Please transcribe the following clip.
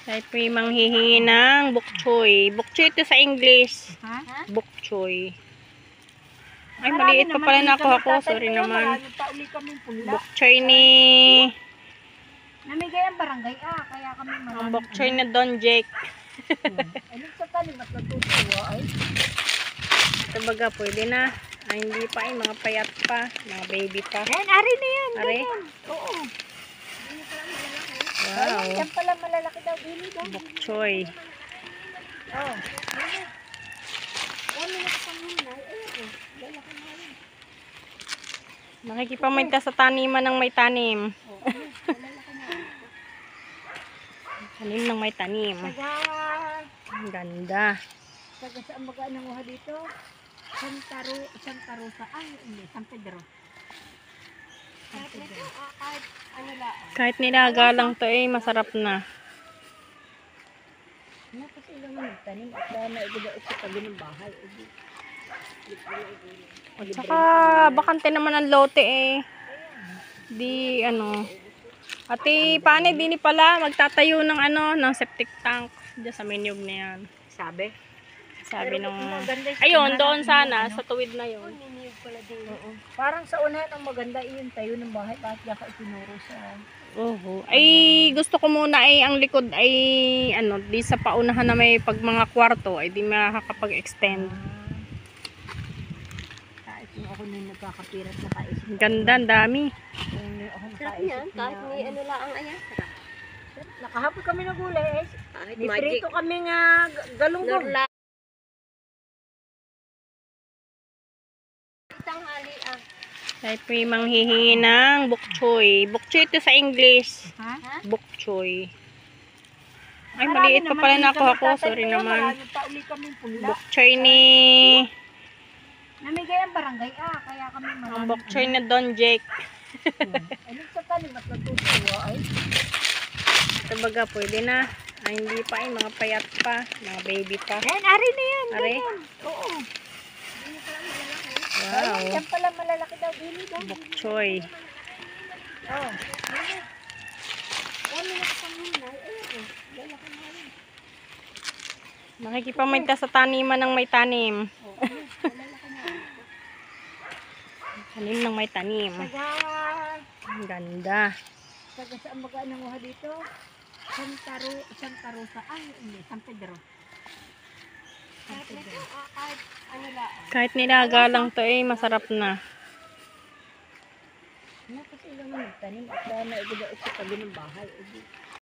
Tayo po yung manghihingi ng bok choy. Bok choy ito sa English. Ha? Bok choy. Ay, maliit pa pala na ako. Sorry naman. Bok choy ni... Namigay ang barangay kaya kami marami. Ang bok choy na Don Jake. Ano sa tanim at natutuwa ay? Ito baga, pwede na. Ay, hindi pa ay. Mga payat pa. Mga baby pa. Yan, ari na yan. Ari? Ganyan. Oo. Wow. Yan pala malalaki daw. Bili daw. Bok choy. Oo. Ano na kapang hinay? Ayun. Lalaki na yun. Makikipamita sa taniman ng may tanim. Tanim ng may tanim. Ang ganda. Taga saan baga nanguha dito? Santa Rosa. Hindi. San Pedro. San Pedro. Ano lang. Kahit nilaga lang to eh, masarap na. Kasi ilang nagtanim at dahil na igudao sa tabi ng bahay. At saka bakante naman ang lote eh. Di ano. Ate, paano din ni pala magtatayo ng ng septic tank diyan sa Minyog na yan. Sabi nung ayun doon sana sa tuwid na yon. Parang sa unahan ang maganda yung tayo ng bahay bakit yaka itinuro sa Ay gusto ko muna ay ang likod ay di sa paunahan na may pag mga kwarto ay di makakapag-extend. Kahit yung ako nung nagkakapirat na kaisip. Ganda, ang dami. Sarap yan, kahit may ano lang ang ayan. Nakahapon kami ng gulay Kahit May magic. prito kami nga galunggong. Tanghali Tayo po yung manghihingi ng bok choy. Bok choy ito sa English. Ha? Bok choy. Ay, maliit pa pala na ako. Sorry naman. Bok choy ni... Namigay ang barangay kaya kami marami. Ang bok choy na Don Jake. Ano sa tanim at natutuwa ay? Ito baga, pwede na. Ay, hindi pa ay. Mga payat pa. Mga baby pa. Yan, ari na yan. Ari? Ganyan. Oo. Wow. Yan pala malalaki daw. Bili daw. Bok choy. Oo. Ano na kapang hinay? Ayun. Lalaki na yun. Makikipamita sa taniman ng may tanim. Tanim ng may tanim. Ang ganda. Taga saan baga nanguha dito? Santa Rosa. Hindi. San Pedro. San Pedro. Kahit ano lang. Kahit nilaga lang to eh, masarap na. Kasi ilang nagtanim at dahil na igudao sa tabi ng bahay.